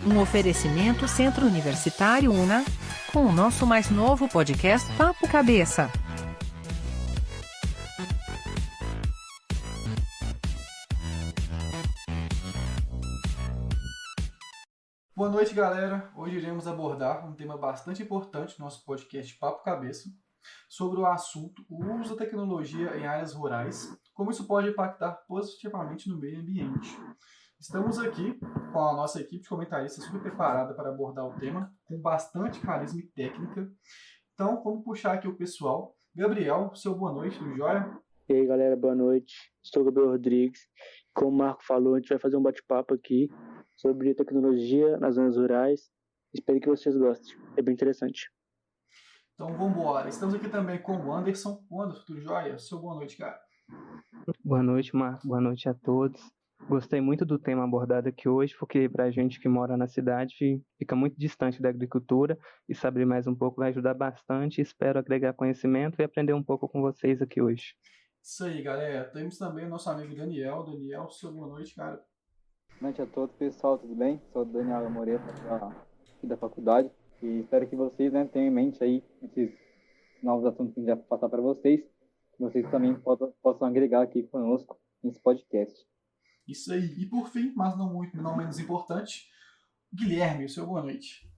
Um oferecimento Centro Universitário UNA, com o nosso mais novo podcast Papo Cabeça. Boa noite, galera. Hoje iremos abordar um tema bastante importante no nosso podcast Papo Cabeça, sobre o assunto o uso da tecnologia em áreas rurais, como isso pode impactar positivamente no meio ambiente. Estamos aqui com a nossa equipe de comentaristas super preparada para abordar o tema, com bastante carisma e técnica. Então, vamos puxar aqui o pessoal. Gabriel, seu boa noite, tudo jóia? E aí, galera, boa noite. Sou o Gabriel Rodrigues. Como o Marco falou, a gente vai fazer um bate-papo aqui sobre tecnologia nas zonas rurais. Espero que vocês gostem. É bem interessante. Então, vamos embora. Estamos aqui também com o Anderson. Anderson, tudo jóia? Seu boa noite, cara. Boa noite, Marco. Boa noite a todos. Gostei muito do tema abordado aqui hoje, porque para a gente que mora na cidade fica muito distante da agricultura e saber mais um pouco vai ajudar bastante. Espero agregar conhecimento e aprender um pouco com vocês aqui hoje. Isso aí, galera. Temos também o nosso amigo Daniel. Daniel, seu boa noite, cara. Boa noite a todos, pessoal, tudo bem? Sou o Daniel Moreira, aqui da faculdade, e espero que vocês tenham em mente aí esses novos assuntos que a gente vai passar para vocês, que vocês também possam agregar aqui conosco nesse podcast. Isso aí. E por fim, mas não menos importante, Guilherme, seu boa noite.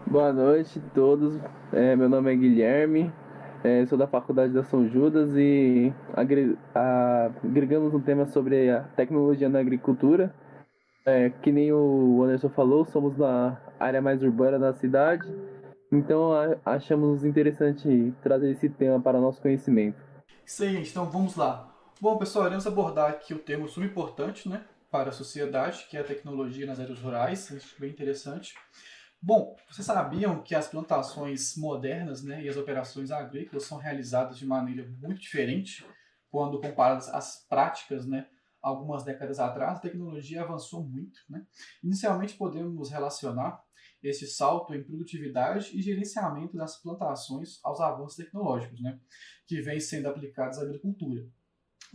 Boa noite a todos. Meu nome é Guilherme, sou da Faculdade da São Judas e agregamos um tema sobre a tecnologia na agricultura. Que nem o Anderson falou, somos da área mais urbana da cidade, então achamos interessante trazer esse tema para nosso conhecimento. Isso aí, gente. Então vamos lá. Bom, pessoal, iremos abordar aqui o tema super importante, né, para a sociedade, que é a tecnologia nas áreas rurais. Isso é bem interessante. Bom, vocês sabiam que as plantações modernas, né, e as operações agrícolas são realizadas de maneira muito diferente quando comparadas às práticas, né? Algumas décadas atrás, a tecnologia avançou muito, né? Inicialmente podemos relacionar esse salto em produtividade e gerenciamento das plantações aos avanços tecnológicos, né, que vêm sendo aplicados à agricultura.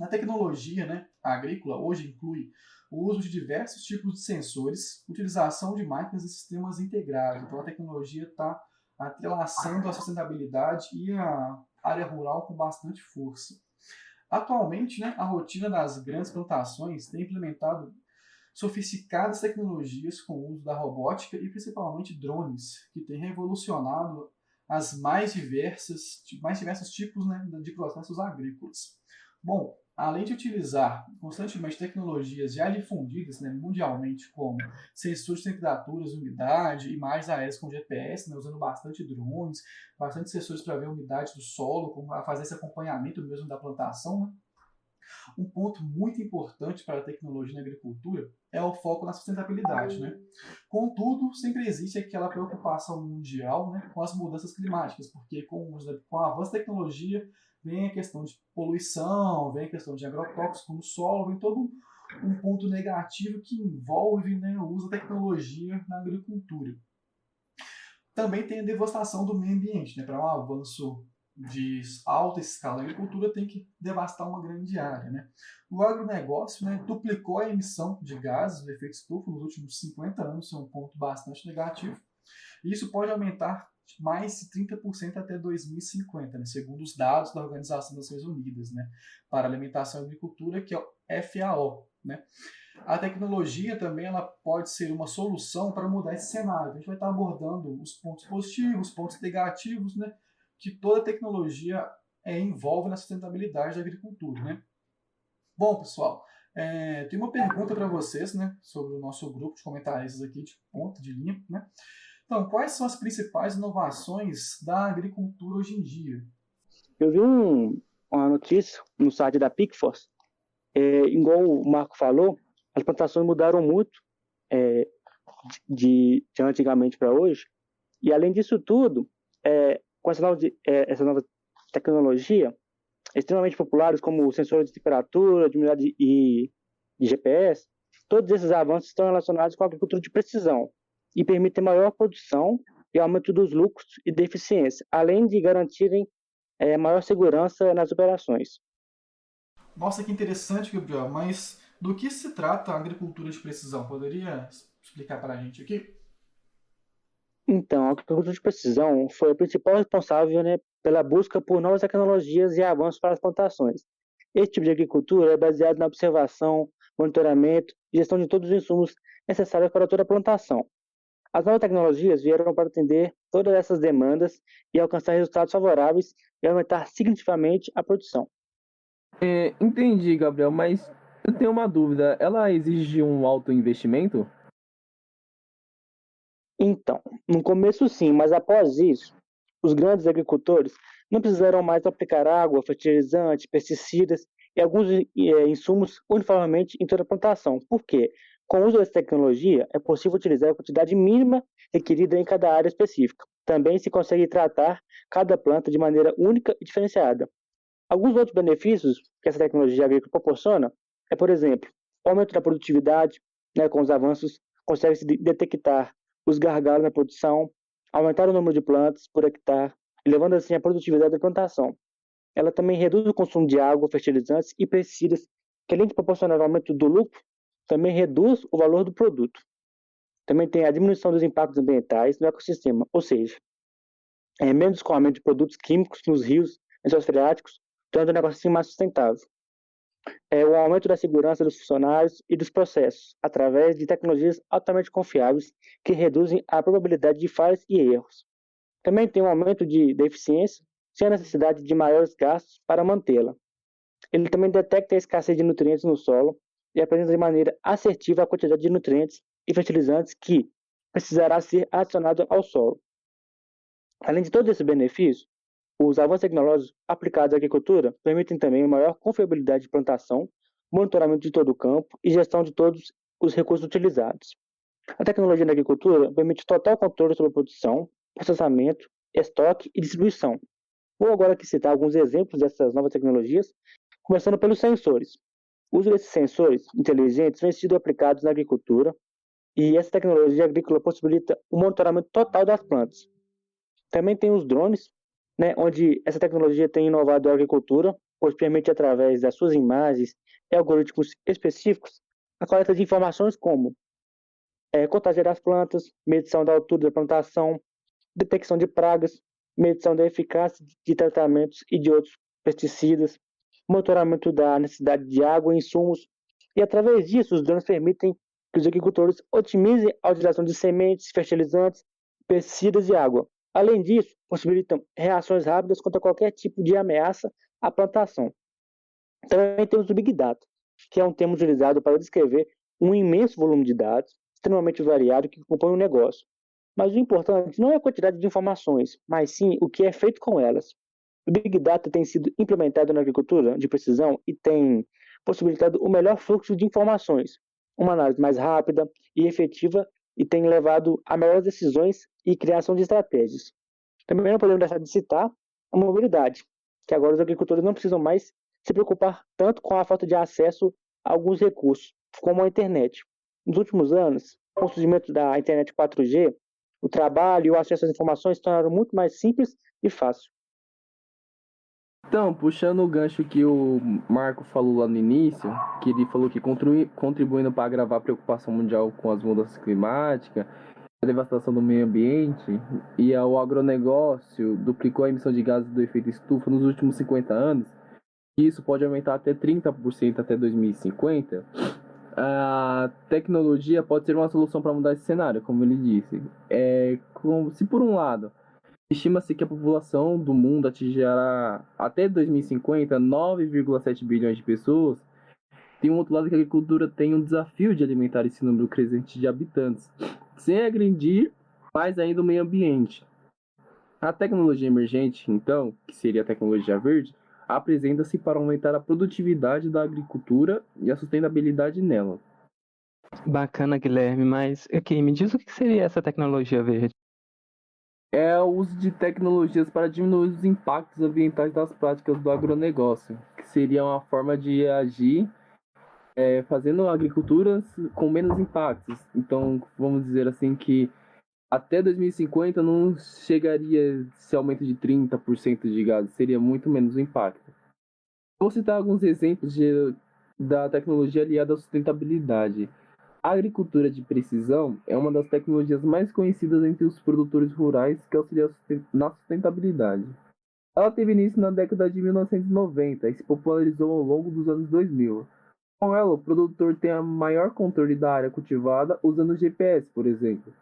A tecnologia, né, agrícola hoje inclui o uso de diversos tipos de sensores, utilização de máquinas e sistemas integrados. Então a tecnologia está atrelaçando a sustentabilidade e a área rural com bastante força. Atualmente, né, a rotina das grandes plantações tem implementado sofisticadas tecnologias com o uso da robótica e principalmente drones, que têm revolucionado as mais diversos tipos, né, de processos agrícolas. Bom, além de utilizar constantemente tecnologias já difundidas, né, mundialmente, como sensores de temperaturas, umidade, imagens aéreas com GPS, né, usando bastante drones, bastante sensores para ver a umidade do solo, para fazer esse acompanhamento mesmo da plantação, né? Um ponto muito importante para a tecnologia na agricultura é o foco na sustentabilidade, né? Contudo, sempre existe aquela preocupação mundial, né, com as mudanças climáticas, porque com a avanço da tecnologia vem a questão de poluição, vem a questão de agrotóxicos no solo, vem todo um ponto negativo que envolve, né, o uso da tecnologia na agricultura. Também tem a devastação do meio ambiente, né? Para um avanço de alta escala, a agricultura tem que devastar uma grande área, né? O agronegócio, né, duplicou a emissão de gases do efeito estufa nos últimos 50 anos, isso é um ponto bastante negativo. E isso pode aumentar mais de 30% até 2050, né, segundo os dados da Organização das Nações Unidas, né, para a Alimentação e Agricultura, que é o FAO. Né? A tecnologia também ela pode ser uma solução para mudar esse cenário. A gente vai estar abordando os pontos positivos, os pontos negativos, né, que toda tecnologia envolve na sustentabilidade da agricultura. Né? Bom, pessoal, tem uma pergunta para vocês, né, sobre o nosso grupo de comentaristas aqui de ponta de linha. Né? Então, quais são as principais inovações da agricultura hoje em dia? Eu vi uma notícia no site da Pickforce, igual o Marco falou, as plantações mudaram muito de antigamente para hoje, E além disso tudo, com essa nova tecnologia, extremamente populares como sensores de temperatura, de umidade e de GPS, todos esses avanços estão relacionados com a agricultura de precisão e permitem maior produção e aumento dos lucros e da eficiência, além de garantirem maior segurança nas operações. Nossa, que interessante, Gabriel. Mas do que se trata a agricultura de precisão? Poderia explicar para a gente aqui? Então, a agricultura de precisão foi a principal responsável, né, pela busca por novas tecnologias e avanços para as plantações. Esse tipo de agricultura é baseado na observação, monitoramento e gestão de todos os insumos necessários para toda a plantação. As novas tecnologias vieram para atender todas essas demandas e alcançar resultados favoráveis e aumentar significativamente a produção. Entendi, Gabriel, mas eu tenho uma dúvida. Ela exige um alto investimento? Então, no começo sim, mas após isso, os grandes agricultores não precisaram mais aplicar água, fertilizantes, pesticidas e alguns insumos uniformemente em toda a plantação. Por quê? Com o uso dessa tecnologia, é possível utilizar a quantidade mínima requerida em cada área específica. Também se consegue tratar cada planta de maneira única e diferenciada. Alguns outros benefícios que essa tecnologia agrícola proporciona por exemplo, o aumento da produtividade, né, com os avanços, consegue-se detectar os gargalos na produção, aumentar o número de plantas por hectare, elevando assim a produtividade da plantação. Ela também reduz o consumo de água, fertilizantes e pesticidas, que além de proporcionar o aumento do lucro, também reduz o valor do produto. Também tem a diminuição dos impactos ambientais no ecossistema, ou seja, menos escoamento de produtos químicos nos rios, lençóis freáticos, tornando o negócio assim mais sustentável. O aumento da segurança dos funcionários e dos processos, através de tecnologias altamente confiáveis que reduzem a probabilidade de falhas e erros. Também tem um aumento da eficiência, sem a necessidade de maiores gastos para mantê-la. Ele também detecta a escassez de nutrientes no solo e apresenta de maneira assertiva a quantidade de nutrientes e fertilizantes que precisará ser adicionado ao solo. Além de todos esses benefícios, os avanços tecnológicos aplicados à agricultura permitem também uma maior confiabilidade de plantação, monitoramento de todo o campo e gestão de todos os recursos utilizados. A tecnologia na agricultura permite total controle sobre a produção, processamento, estoque e distribuição. Vou agora aqui citar alguns exemplos dessas novas tecnologias, começando pelos sensores. O uso desses sensores inteligentes vem sido aplicados na agricultura e essa tecnologia agrícola possibilita o monitoramento total das plantas. Também tem os drones, né, onde essa tecnologia tem inovado a agricultura, pois permite, através das suas imagens e algoritmos específicos, a coleta de informações como contagem das plantas, medição da altura da plantação, detecção de pragas, medição da eficácia de tratamentos e de outros pesticidas, monitoramento da necessidade de água e insumos, e através disso os drones permitem que os agricultores otimizem a utilização de sementes, fertilizantes, pesticidas e água. Além disso, possibilitam reações rápidas contra qualquer tipo de ameaça à plantação. Também temos o Big Data, que é um termo utilizado para descrever um imenso volume de dados, extremamente variado, que compõe um negócio. Mas o importante não é a quantidade de informações, mas sim o que é feito com elas. O Big Data tem sido implementado na agricultura de precisão e tem possibilitado o melhor fluxo de informações, uma análise mais rápida e efetiva e tem levado a melhores decisões e criação de estratégias. Também não podemos deixar de citar a mobilidade, que agora os agricultores não precisam mais se preocupar tanto com a falta de acesso a alguns recursos, como a internet. Nos últimos anos, com o surgimento da internet 4G, o trabalho e o acesso às informações se tornaram muito mais simples e fácil. Então, puxando o gancho que o Marco falou lá no início, que ele falou que contribuindo para agravar a preocupação mundial com as mudanças climáticas, a devastação do meio ambiente e o agronegócio duplicou a emissão de gases do efeito estufa nos últimos 50 anos, e isso pode aumentar até 30% até 2050, a tecnologia pode ser uma solução para mudar esse cenário, como ele disse. Se por um lado, estima-se que a população do mundo atingirá até 2050 9,7 bilhões de pessoas, tem um outro lado que a agricultura tem um desafio de alimentar esse número crescente de habitantes, sem agredir mais ainda o meio ambiente. A tecnologia emergente, então, que seria a tecnologia verde, apresenta-se para aumentar a produtividade da agricultura e a sustentabilidade nela. Bacana, Guilherme, mas aqui, me diz o que seria essa tecnologia verde? é o uso de tecnologias para diminuir os impactos ambientais das práticas do agronegócio, que seria uma forma de agir fazendo agriculturas com menos impactos. Então, vamos dizer assim que até 2050 não chegaria esse aumento de 30% de gases, seria muito menos o impacto. Vou citar alguns exemplos da tecnologia aliada à sustentabilidade. A agricultura de precisão é uma das tecnologias mais conhecidas entre os produtores rurais que auxilia na sustentabilidade. Ela teve início na década de 1990 e se popularizou ao longo dos anos 2000. Com ela, o produtor tem a maior controle da área cultivada usando GPS, por exemplo,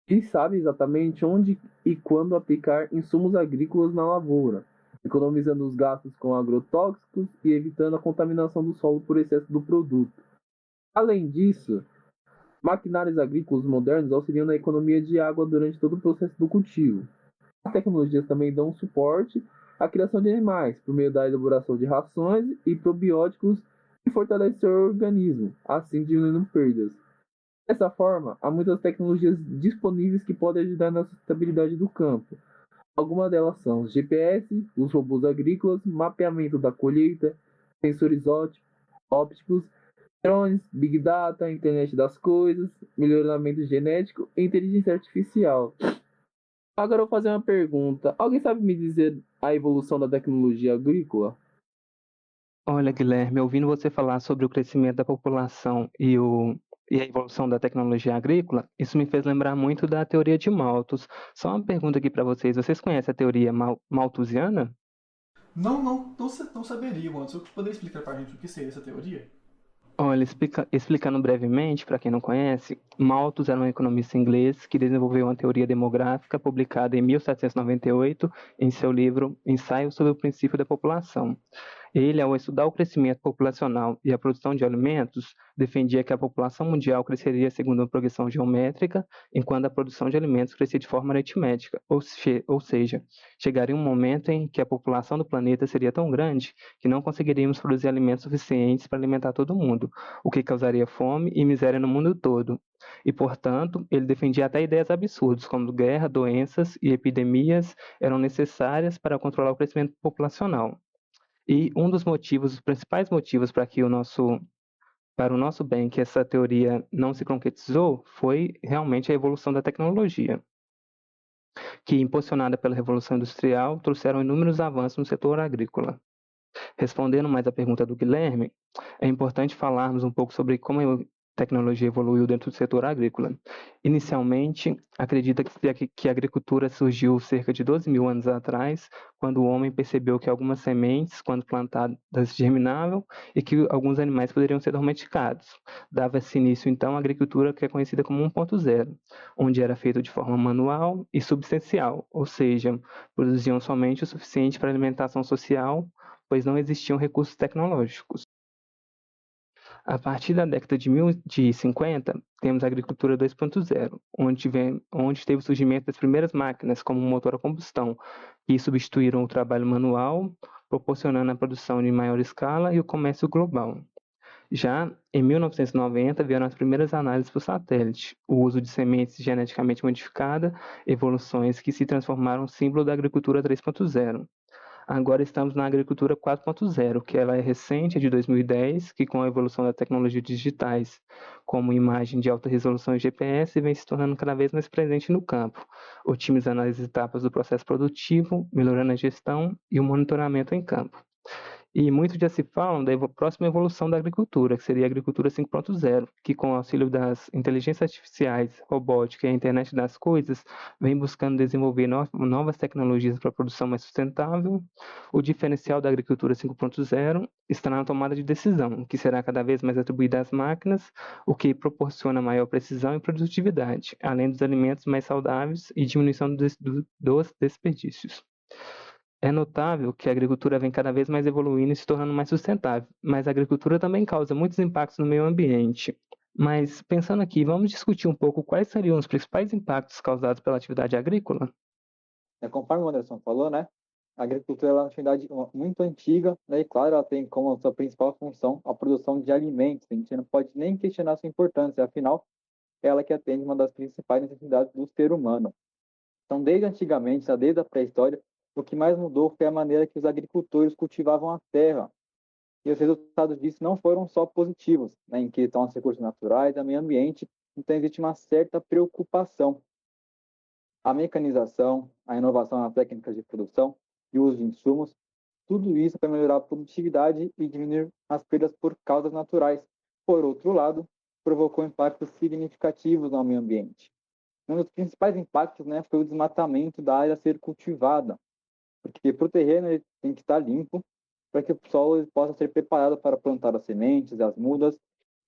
e sabe exatamente onde e quando aplicar insumos agrícolas na lavoura, economizando os gastos com agrotóxicos e evitando a contaminação do solo por excesso do produto. Além disso, maquinários agrícolas modernos auxiliam na economia de água durante todo o processo do cultivo. As tecnologias também dão suporte à criação de animais, por meio da elaboração de rações e probióticos que fortalecem o organismo, assim diminuindo perdas. Dessa forma, há muitas tecnologias disponíveis que podem ajudar na sustentabilidade do campo. Algumas delas são os GPS, os robôs agrícolas, mapeamento da colheita, sensores ópticos, drones, Big Data, internet das coisas, melhoramento genético e inteligência artificial. Agora eu vou fazer uma pergunta. Alguém sabe me dizer a evolução da tecnologia agrícola? Olha, Guilherme, ouvindo você falar sobre o crescimento da população e a evolução da tecnologia agrícola, isso me fez lembrar muito da teoria de Malthus. Só uma pergunta aqui para vocês: vocês conhecem a teoria malthusiana? Não saberia, mano. Você poderia explicar pra gente o que seria essa teoria? Olha, explicando brevemente, para quem não conhece, Malthus era um economista inglês que desenvolveu uma teoria demográfica publicada em 1798 em seu livro Ensaio sobre o Princípio da População. Ele, ao estudar o crescimento populacional e a produção de alimentos, defendia que a população mundial cresceria segundo uma progressão geométrica, enquanto a produção de alimentos crescia de forma aritmética, ou seja, chegaria um momento em que a população do planeta seria tão grande que não conseguiríamos produzir alimentos suficientes para alimentar todo mundo, o que causaria fome e miséria no mundo todo. E, portanto, ele defendia até ideias absurdas, como guerra, doenças e epidemias eram necessárias para controlar o crescimento populacional. E um dos motivos, os principais motivos para o nosso bem que essa teoria não se concretizou foi realmente a evolução da tecnologia, que, impulsionada pela Revolução Industrial, trouxeram inúmeros avanços no setor agrícola. Respondendo mais à pergunta do Guilherme, é importante falarmos um pouco sobre como a tecnologia evoluiu dentro do setor agrícola. Inicialmente, acredita-se que a agricultura surgiu cerca de 12 mil anos atrás, quando o homem percebeu que algumas sementes, quando plantadas, germinavam e que alguns animais poderiam ser domesticados. Dava-se início, então, à agricultura que é conhecida como 1.0, onde era feito de forma manual e subsistencial, ou seja, produziam somente o suficiente para alimentação social, pois não existiam recursos tecnológicos. A partir da década de 50, temos a agricultura 2.0, onde teve o surgimento das primeiras máquinas, como o motor a combustão, que substituíram o trabalho manual, proporcionando a produção em maior escala e o comércio global. Já em 1990, vieram as primeiras análises por satélite, o uso de sementes geneticamente modificadas, evoluções que se transformaram no símbolo da agricultura 3.0. Agora estamos na agricultura 4.0, que ela é recente, é de 2010, que com a evolução das tecnologias digitais, como imagem de alta resolução e GPS, vem se tornando cada vez mais presente no campo, otimizando as etapas do processo produtivo, melhorando a gestão e o monitoramento em campo. E muito já se fala da próxima evolução da agricultura, que seria a agricultura 5.0, que com o auxílio das inteligências artificiais, robótica e a internet das coisas, vem buscando desenvolver novas tecnologias para a produção mais sustentável. O diferencial da agricultura 5.0 está na tomada de decisão, que será cada vez mais atribuída às máquinas, o que proporciona maior precisão e produtividade, além dos alimentos mais saudáveis e diminuição dos desperdícios. É notável que a agricultura vem cada vez mais evoluindo e se tornando mais sustentável, mas a agricultura também causa muitos impactos no meio ambiente. Mas, pensando aqui, vamos discutir um pouco quais seriam os principais impactos causados pela atividade agrícola? Conforme o Anderson falou, né? A agricultura é uma atividade muito antiga, né? E claro, ela tem como sua principal função a produção de alimentos. A gente não pode nem questionar sua importância, afinal, ela que atende uma das principais necessidades do ser humano. Então, desde antigamente, desde a pré-história, o que mais mudou foi a maneira que os agricultores cultivavam a terra. E os resultados disso não foram só positivos, né, em questão aos recursos naturais, ao meio ambiente, então existe uma certa preocupação. A mecanização, a inovação nas técnicas de produção e o uso de insumos, tudo isso para melhorar a produtividade e diminuir as perdas por causas naturais. Por outro lado, provocou impactos significativos no meio ambiente. Um dos principais impactos, né, foi o desmatamento da área a ser cultivada, porque para o terreno ele tem que estar limpo para que o solo possa ser preparado para plantar as sementes e as mudas,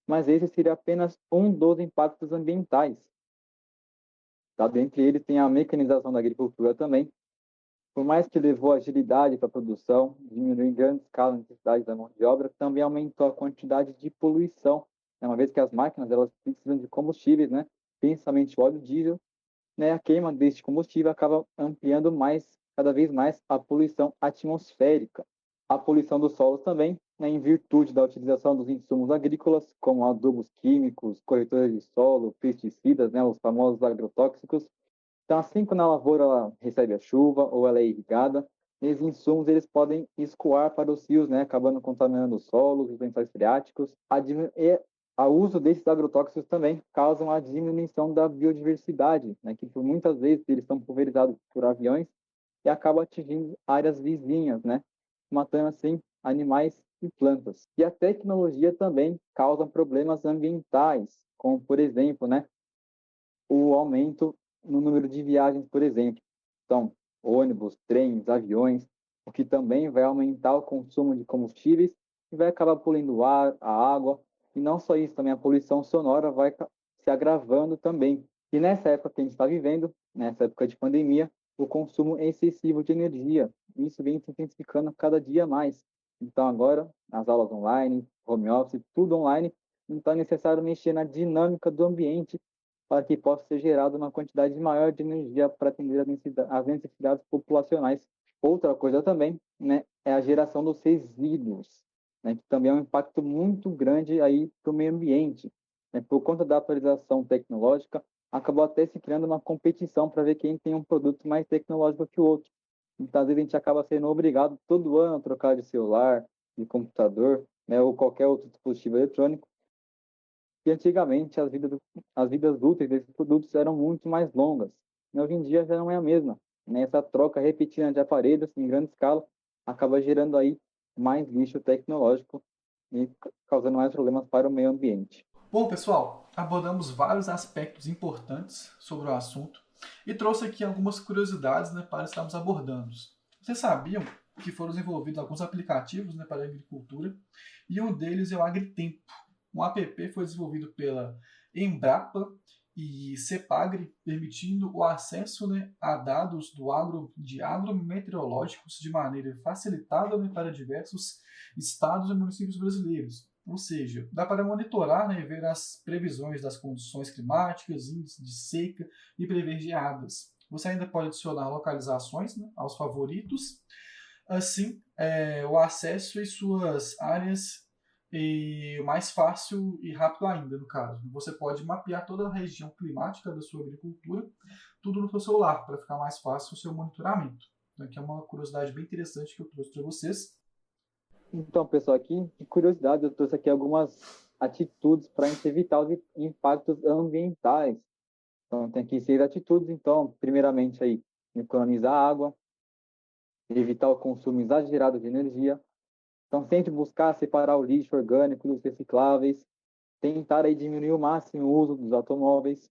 mas esse seria apenas um dos impactos ambientais. Tá? Dentre eles tem a mecanização da agricultura também. Por mais que levou agilidade para a produção, diminuiu em grande escala a necessidade da mão de obra, também aumentou a quantidade de poluição, né? Uma vez que as máquinas elas precisam de combustíveis, né? Principalmente o óleo diesel, né? A queima deste combustível acaba ampliando cada vez mais a poluição atmosférica. A poluição dos solos também, né? Em virtude da utilização dos insumos agrícolas, como adubos químicos, corretores de solo, pesticidas, né? Os famosos agrotóxicos. Então, assim quando a lavoura ela recebe a chuva ou ela é irrigada, esses insumos eles podem escoar para os rios, né, acabando contaminando o solo, os lençóis freáticos. O uso desses agrotóxicos também causam a diminuição da biodiversidade, né, que por muitas vezes eles são pulverizados por aviões e acabam atingindo áreas vizinhas, né, matando assim animais e plantas. E a tecnologia também causa problemas ambientais, como por exemplo, né, o aumento no número de viagens, por exemplo. Então, ônibus, trens, aviões, o que também vai aumentar o consumo de combustíveis e vai acabar poluindo o ar, a água, e não só isso, também a poluição sonora vai se agravando também. E nessa época que a gente está vivendo, nessa época de pandemia, o consumo excessivo de energia, isso vem se intensificando cada dia mais. Então agora, nas aulas online, home office, tudo online, então é necessário mexer na dinâmica do ambiente para que possa ser gerada uma quantidade maior de energia para atender às necessidades populacionais. Outra coisa também, né, é a geração dos resíduos, né, que também é um impacto muito grande aí para o meio ambiente. Né, por conta da atualização tecnológica, acabou até se criando uma competição para ver quem tem um produto mais tecnológico que o outro. Então, às vezes, a gente acaba sendo obrigado todo ano a trocar de celular, de computador, né, ou qualquer outro dispositivo eletrônico. E antigamente as vidas úteis desses produtos eram muito mais longas. E hoje em dia já não é a mesma. Né? Essa troca repetida de aparelhos em grande escala acaba gerando aí mais lixo tecnológico e causando mais problemas para o meio ambiente. Bom, pessoal, abordamos vários aspectos importantes sobre o assunto e trouxe aqui algumas curiosidades, né, para estarmos abordando. Vocês sabiam que foram desenvolvidos alguns aplicativos, né, para a agricultura e um deles é o AgriTempo. Um app foi desenvolvido pela Embrapa e Cepagre, permitindo o acesso, né, a dados de agrometeorológicos de maneira facilitada, né, para diversos estados e municípios brasileiros. Ou seja, dá para monitorar, né, e ver as previsões das condições climáticas, índices de seca e prever geadas. Você ainda pode adicionar localizações, né, aos favoritos. Assim, o acesso e suas áreas mais fácil e rápido ainda, no caso. Você pode mapear toda a região climática da sua agricultura, tudo no seu celular, para ficar mais fácil o seu monitoramento. Então, aqui é uma curiosidade bem interessante que eu trouxe para vocês. Então, pessoal, aqui, de curiosidade, eu trouxe aqui algumas atitudes para a gente evitar os impactos ambientais. Então, tem aqui 6 atitudes. Então, primeiramente, aí, economizar água, evitar o consumo exagerado de energia. Então, sempre buscar separar o lixo orgânico dos recicláveis, tentar aí diminuir o máximo o uso dos automóveis.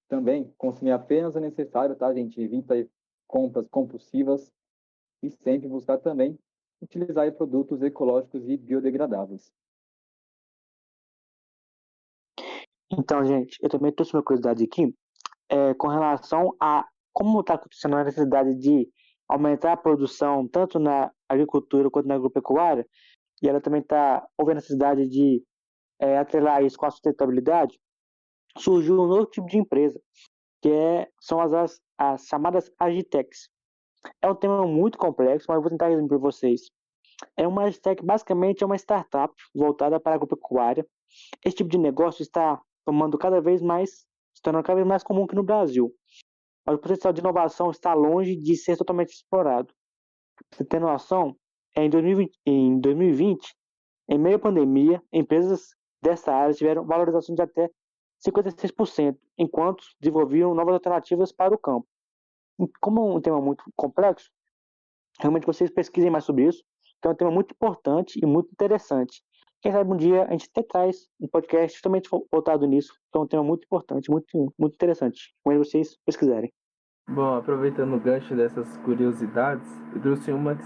Também, consumir apenas o necessário, tá, gente? Evita aí compras compulsivas e sempre buscar também utilizar aí produtos ecológicos e biodegradáveis. Então, gente, eu também trouxe uma curiosidade aqui, com relação a como está acontecendo a necessidade de aumentar a produção tanto na agricultura quanto na agropecuária, e ela também está houve a necessidade de atrelar isso com a sustentabilidade. Surgiu um novo tipo de empresa, são as chamadas Agitecs. É um tema muito complexo, mas eu vou tentar resumir para vocês. Uma Agitec basicamente é uma startup voltada para a agropecuária. Esse tipo de negócio está se tornando cada vez mais comum aqui no Brasil. mas o potencial de inovação está longe de ser totalmente explorado. Pra você ter noção, em 2020, em meio à pandemia, empresas dessa área tiveram valorização de até 56%, enquanto desenvolviam novas alternativas para o campo. Como é um tema muito complexo, realmente vocês pesquisem mais sobre isso, que é um tema muito importante e muito interessante. Quem sabe um dia a gente até traz um podcast justamente voltado nisso, que é um tema muito importante, muito, muito interessante. Quando vocês pesquisarem. Bom, aproveitando o gancho dessas curiosidades, eu trouxe uma que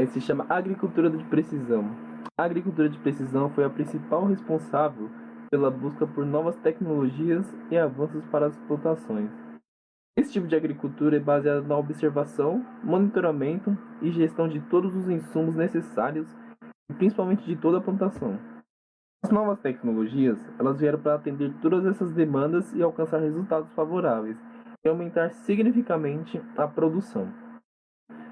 se chama agricultura de precisão. A agricultura de precisão foi a principal responsável pela busca por novas tecnologias e avanços para as plantações. Esse tipo de agricultura é baseado na observação, monitoramento e gestão de todos os insumos necessários, e principalmente de toda a plantação. As novas tecnologias, elas vieram para atender todas essas demandas e alcançar resultados favoráveis e aumentar significativamente a produção.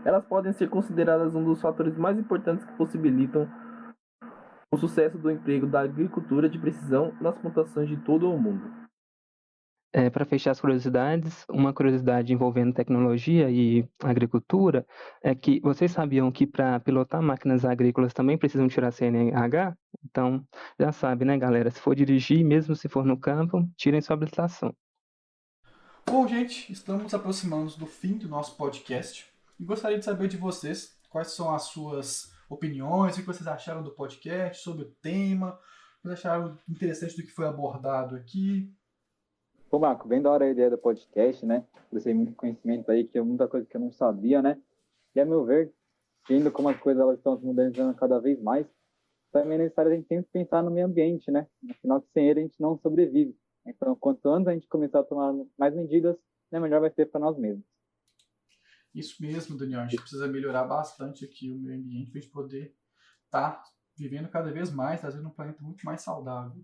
Elas podem ser consideradas um dos fatores mais importantes que possibilitam o sucesso do emprego da agricultura de precisão nas plantações de todo o mundo. Para fechar as curiosidades, uma curiosidade envolvendo tecnologia e agricultura é que vocês sabiam que para pilotar máquinas agrícolas também precisam tirar CNH? Então, já sabe, né, galera? Se for dirigir, mesmo se for no campo, tirem sua habilitação. Bom, gente, estamos aproximando do fim do nosso podcast e gostaria de saber de vocês quais são as suas opiniões, o que vocês acharam do podcast, sobre o tema, o que vocês acharam interessante do que foi abordado aqui. Pô, Marco, bem da hora a ideia do podcast, né? Trouxe muito conhecimento aí, que é muita coisa que eu não sabia, né? E a meu ver, vendo como as coisas elas estão se modernizando cada vez mais, também é necessário a gente sempre pensar no meio ambiente, né? Afinal, que sem ele a gente não sobrevive. Então, quanto antes a gente começar a tomar mais medidas, né, melhor vai ser para nós mesmos. Isso mesmo, Daniel. A gente precisa melhorar bastante aqui o meio ambiente para a gente poder estar vivendo cada vez mais, trazendo um planeta muito mais saudável.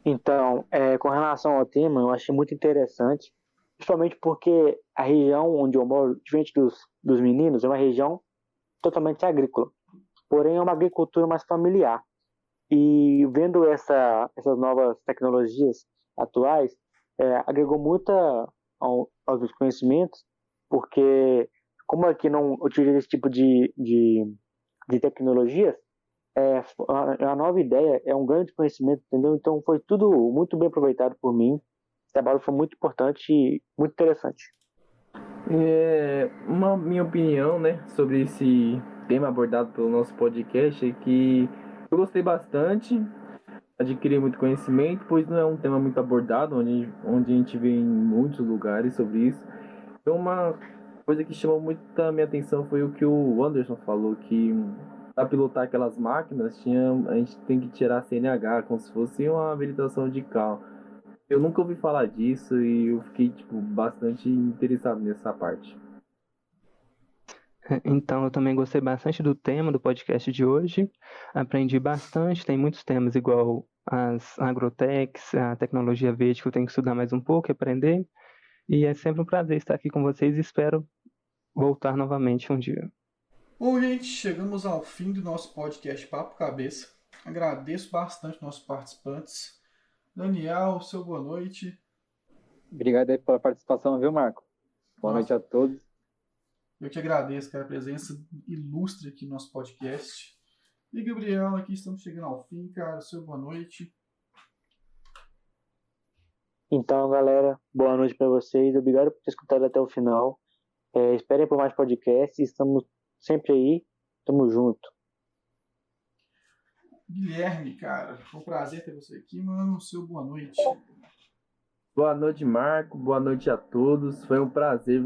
Então, com relação ao tema, eu achei muito interessante, principalmente porque a região onde eu moro, diferente dos meninos, é uma região totalmente agrícola, porém é uma agricultura mais familiar. E vendo essas novas tecnologias atuais, agregou muito aos meus conhecimentos, porque como aqui não utiliza esse tipo de tecnologias, é uma nova ideia, é um grande conhecimento, entendeu? Então foi tudo muito bem aproveitado por mim. Esse trabalho foi muito importante e muito interessante. Minha opinião, né, sobre esse tema abordado pelo nosso podcast é que eu gostei bastante, adquiri muito conhecimento, pois não é um tema muito abordado, onde a gente vê em muitos lugares sobre isso. Então, uma coisa que chamou muito a minha atenção foi o que o Anderson falou, que para pilotar aquelas máquinas, a gente tem que tirar a CNH, como se fosse uma habilitação de carro. Eu nunca ouvi falar disso e eu fiquei bastante interessado nessa parte. Então, eu também gostei bastante do tema do podcast de hoje. Aprendi bastante, tem muitos temas igual as agrotechs, a tecnologia verde que eu tenho que estudar mais um pouco e aprender. E é sempre um prazer estar aqui com vocês e espero voltar novamente um dia. Bom, gente, chegamos ao fim do nosso podcast Papo Cabeça. Agradeço bastante nossos participantes. Daniel, seu boa noite. Obrigado aí pela participação, viu, Marco? Boa noite a todos. Eu te agradeço pela presença ilustre aqui no nosso podcast. E Gabriel, aqui estamos chegando ao fim, cara. Seu boa noite. Então, galera, boa noite para vocês. Obrigado por ter escutado até o final. Esperem por mais podcasts. Estamos sempre aí. Tamo junto. Guilherme, cara, foi um prazer ter você aqui, mano. Seu boa noite. Boa noite, Marco. Boa noite a todos. Foi um prazer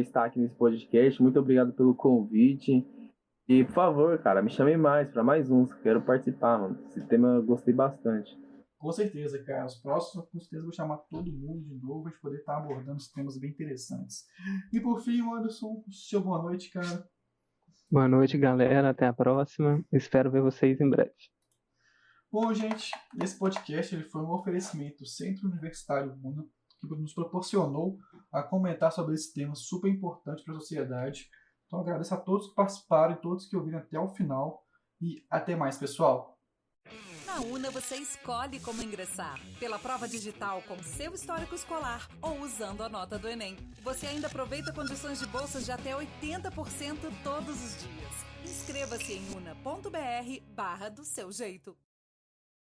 estar aqui nesse podcast. Muito obrigado pelo convite. E, por favor, cara, me chame mais para mais uns. Quero participar, mano. Esse tema eu gostei bastante. Com certeza, cara. Os próximos, com certeza, vou chamar todo mundo de novo para a gente poder estar abordando os temas bem interessantes. E, por fim, Anderson, seu boa noite, cara. Boa noite, galera. Até a próxima. Espero ver vocês em breve. Bom, gente, esse podcast ele foi um oferecimento do Centro Universitário UNA, que nos proporcionou a comentar sobre esse tema super importante para a sociedade. Então, agradeço a todos que participaram e todos que ouviram até o final. E até mais, pessoal! Na UNA você escolhe como ingressar, pela prova digital com seu histórico escolar ou usando a nota do Enem. Você ainda aproveita condições de bolsas de até 80% todos os dias. Inscreva-se em una.br/do seu jeito.